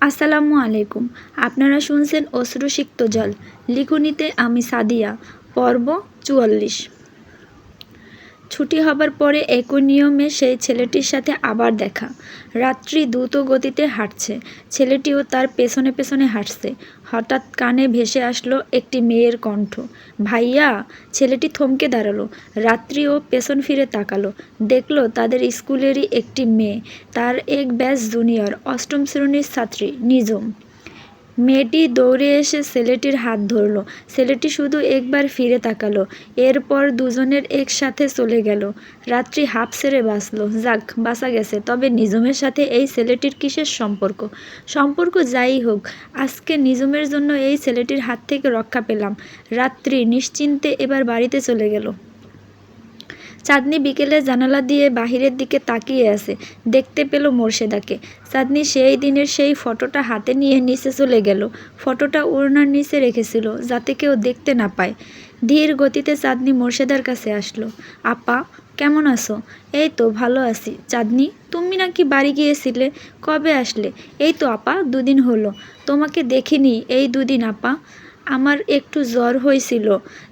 আসসালামু আলাইকুম। আপনারা শুনছেন অশ্রুসিক্ত জল। লিখনিতে আমি সাদিয়া। পর্ব ৪৪। ছুটি হবার পরে একই নিয়মে সেই ছেলেটির সাথে আবার দেখা। রাত্রি দ্রুত গতিতে হাঁটছে, ছেলেটিও তার পেছনে পেছনে হাঁটছে। হঠাৎ কানে ভেসে আসলো একটি মেয়ের কণ্ঠ, ভাইয়া। ছেলেটি থমকে দাঁড়ালো। রাত্রিও পেছন ফিরে তাকালো, দেখলো তাদের স্কুলেরই একটি মেয়ে, তার এক ব্যাচ জুনিয়র, অষ্টম শ্রেণীর ছাত্রী নিজম। মেয়েটি দৌড়ে এসে ছেলেটির হাত ধরল। ছেলেটি শুধু একবার ফিরে তাকালো, এরপর দুজনের একসাথে চলে গেল। রাত্রি হাঁপ ছেড়ে বাঁচল। যাক, বাঁচা গেছে। তবে নিজমের সাথে এই ছেলেটির কিসের সম্পর্ক? সম্পর্ক যাই হোক, আজকে নিজমের জন্য এই ছেলেটির হাত থেকে রক্ষা পেলাম। রাত্রি নিশ্চিন্তে এবার বাড়িতে চলে গেল। চাঁদনি বিকেলে জানালা দিয়ে বাহিরের দিকে তাকিয়ে আছে, দেখতে পেল মোর্শেদাকে। চাঁদনি সেই দিনের সেই ফটোটা হাতে নিয়ে নিচে চলে গেল। ফটোটা ওড়নার নিচে রেখেছিল, যাতে কেউ দেখতে না পায়। ধীর গতিতে চাঁদনি মোর্শেদার কাছে আসলো। আপা, কেমন আছো? এই তো ভালো আছি। চাঁদনি, তুমি নাকি বাড়ি গিয়েছিলে, কবে আসলে? এই তো আপা, দুদিন হলো। তোমাকে দেখিনি এই দুদিন আপা। আমার একটু জ্বর হয়েছিল,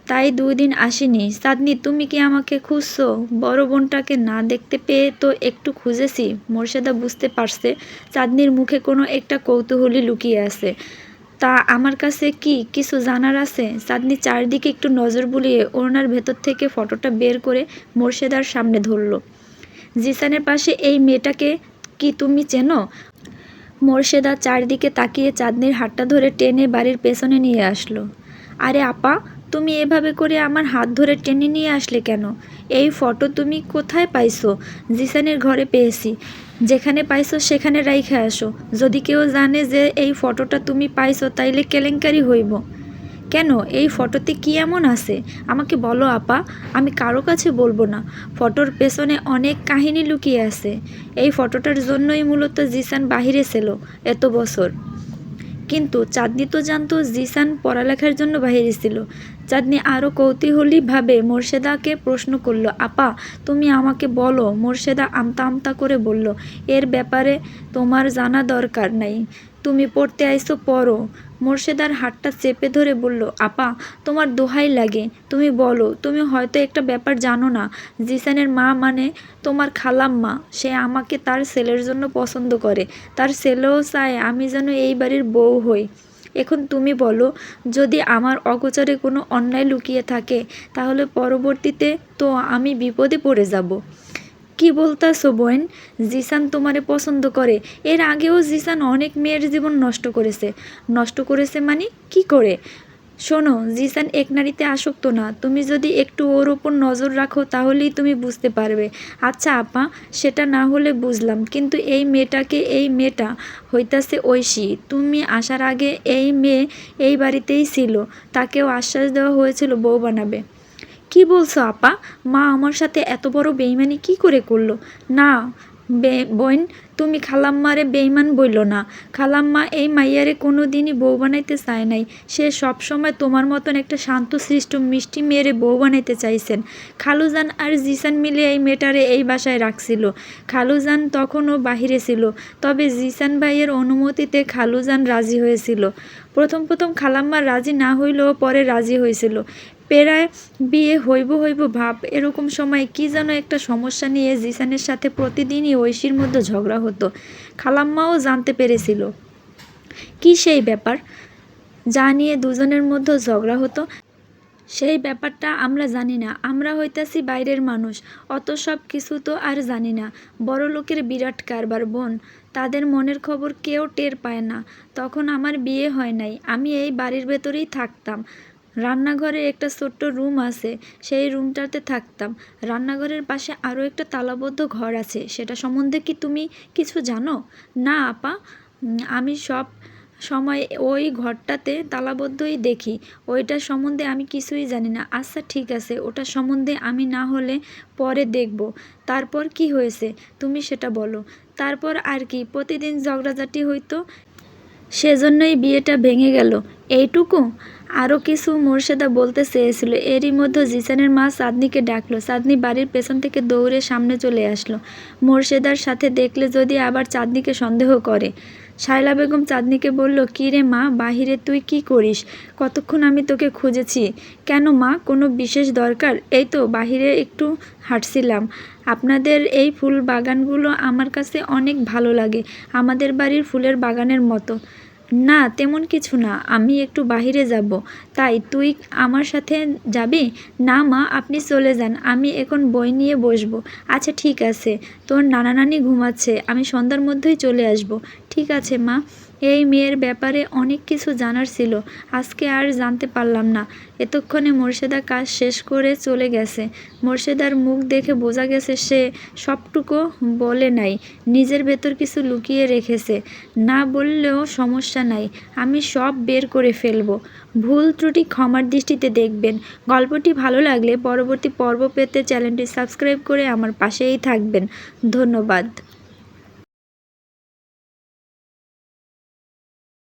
তাই 2 দিন আসিনি। চাঁদনি, তুমি কি আমাকে খুঁজছো? বড় বোনটাকে না দেখতে পেয়ে তো একটু খুঁজেছি। মোর্শেদা বুঝতে পারছে চাঁদনির মুখে কোনো একটা কৌতূহলী লুকিয়ে আছে। তা আমার কাছে কি কিছু জানার আছে? চাঁদনি চারদিকে একটু নজর বুলিয়ে ওড়নার ভেতর থেকে ফটোটা বের করে মোর্শেদার সামনে ধরল। জিসানের পাশে এই মেয়েটাকে কি তুমি চেনো? মোর্শেদা চারদিকে তাকিয়ে চাঁদনির হাতটা ধরে টেনে বাড়ির পেছনে নিয়ে আসলো। আরে আপা, তুমি এভাবে করে আমার হাত ধরে টেনে নিয়ে আসলে কেন? এই ফটো তুমি কোথায় পাইছো? জিসানের ঘরে পেয়েছি। যেখানে পাইছো সেখানে রাইখা আসো। যদি কেউ জানে যে এই ফটোটা তুমি পাইছো তাইলে কেলেঙ্কারি হইব। কেন, এই ফটোতে কি এমন আছে? আমাকে বলো আপা, আমি কারো কাছে বলবো না। ফটোর পেছনে অনেক কাহিনী লুকিয়ে আছে। এই ফটোটার জন্যই মূলত জিসান বাহিরে ছিল এত বছর। কিন্তু চাঁদনি তো জানতো জিসান পড়ালেখার জন্য বাহিরে ছিল। চাঁদনি আরও কৌতূহলীভাবে মোর্শেদাকে প্রশ্ন করল, আপা, তুমি আমাকে বলো। মোর্শেদা আমতা আমতা করে বলল, এর ব্যাপারে তোমার জানা দরকার নাই। তুমি পড়তে আইছো, পড়ো। মোর্শেদার হাতটা চেপে ধরে বলল, আপা, তোমার দোহাই লাগে, তুমি বলো। তুমি হয়তো একটা ব্যাপার জানো না। জিসানের মা মানে তোমার খালাম্মা, সে আমাকে তার ছেলের জন্য পছন্দ করে। তার ছেলেও চায় আমি যেন এই বাড়ির বউ হই। এখন তুমি বলো, যদি আমার অগোচরে কোনো অন্যায় লুকিয়ে থাকে, তাহলে পরবর্তীতে তো আমি বিপদে পড়ে যাব। কি বলতাছো বোন? জিসান তোমারে পছন্দ করে? এর আগেও জিসান অনেক মেয়ের জীবন নষ্ট করেছে। নষ্ট করেছে মানে কি করে? শোনো, জিসান এক নারীতে আসক্ত না। তুমি যদি একটু ওর ওপর নজর রাখো তাহলেই তুমি বুঝতে পারবে। আচ্ছা আপা, সেটা না হলে বুঝলাম, কিন্তু এই মেয়েটা হইতাছে ঐশী। তুমি আসার আগে এই মেয়ে এই বাড়িতেই ছিল। তাকেও আশ্বাস দেওয়া হয়েছিল বউ বানাবে। কি বলছো আপা? মা আমার সাথে এত বড় বেইমানি কি করে করলো? না বোন, তুমি খালাম্মারে বেইমান বইল না। খালাম্মা এই মাইয়ারে কোনো দিনই বউ বানাইতে চায় নাই। সে সবসময় তোমার মতন একটা শান্তশিষ্ট মিষ্টি মেয়েরে বউ বানাইতে চাইছেন। খালুজান আর জিসান মিলে এই মেয়েটারে এই বাসায় রাখছিল। খালুজান তখনও বাহিরে ছিল, তবে জিসান ভাইয়ের অনুমতিতে খালুজান রাজি হয়েছিল। প্রথম প্রথম খালাম্মা রাজি না হইলেও পরে রাজি হয়েছিল। প্রায় বিয়ে হইব হইব ভাব, এরকম সময় কি যেন একটা সমস্যা নিয়ে জিসানের সাথে প্রতিদিনই ঐশীর মধ্যে ঝগড়া হতো। খালাম্মাও জানতে পেরেছিল। কি সেই ব্যাপার যা নিয়ে দুজনের মধ্যে ঝগড়া হতো? সেই ব্যাপারটা আমরা জানি না। আমরা হইতাছি বাইরের মানুষ, অত সব কিছু তো আর জানি না। বড়লোকের বিরাট কারবার বোন, তাদের মনের খবর কেউ টের পায় না। তখন আমার বিয়ে হয় নাই, আমি এই বাড়ির ভেতরেই থাকতাম। রান্নাঘরে একটা ছোট্ট রুম আছে, সেই রুমটাতে থাকতাম। রান্নাঘরের পাশে আরও একটা তালাবদ্ধ ঘর আছে, সেটা সম্বন্ধে কি তুমি কিছু জানো? না আপা, আমি সব সময় ওই ঘরটাতে তালাবদ্ধই দেখি। ওইটার সম্বন্ধে আমি কিছুই জানি না। আচ্ছা ঠিক আছে, ওটা সম্বন্ধে আমি না হলে পরে দেখব। তারপর কি হয়েছে তুমি সেটা বলো। তারপর আর কি, প্রতিদিন ঝগড়াঝাটি হইতো, সেজন্যই বিয়েটা ভেঙে গেল, এইটুকু। আরও কিছু মোর্শেদা বলতে চেয়েছিল, এরই মধ্যে জিসানের মা চাঁদনিকে ডাকলো। চাঁদনি বাড়ির পেছন থেকে দৌড়ে সামনে চলে আসলো। মোর্শেদার সাথে দেখলে যদি আবার চাঁদনিকে সন্দেহ করে। শায়লা বেগম চাঁদনিকে বলল, কী রে মা, বাহিরে তুই কি করিস? কতক্ষণ আমি তোকে খুঁজেছি। কেন মা, কোনো বিশেষ দরকার? এই তো বাহিরে একটু হাঁটছিলাম। আপনাদের এই ফুল বাগানগুলো আমার কাছে অনেক ভালো লাগে, আমাদের বাড়ির ফুলের বাগানের মতো। না, তেমন কিছু না, আমি একটু বাহিরে যাব। তাই তুই আমার সাথে যাবি? না মা, আপনি চলে যান, আমি এখন বই নিয়ে বসবো। আচ্ছা ঠিক আছে, তোর নানা নানি ঘুমাচ্ছে, আমি সন্ধ্যার মধ্যেই চলে আসব। ঠিক আছে মা। এই মেয়ের ব্যাপারে অনেক কিছু জানার ছিল, আজকে আর জানতে পারলাম না। এতক্ষণে মোর্শেদা কাজ শেষ করে চলে গেছে। মোর্শেদার মুখ দেখে বোঝা গেছে সে সবটুকু বলে নাই, নিজের ভেতর কিছু লুকিয়ে রেখেছে। না বললেও সমস্যা নাই, আমি সব বের করে ফেলব। ভুল ত্রুটি ক্ষমার দৃষ্টিতে দেখবেন। গল্পটি ভালো লাগলে পরবর্তী পর্ব পেতে চ্যানেলটি সাবস্ক্রাইব করে আমার পাশেই থাকবেন। ধন্যবাদ।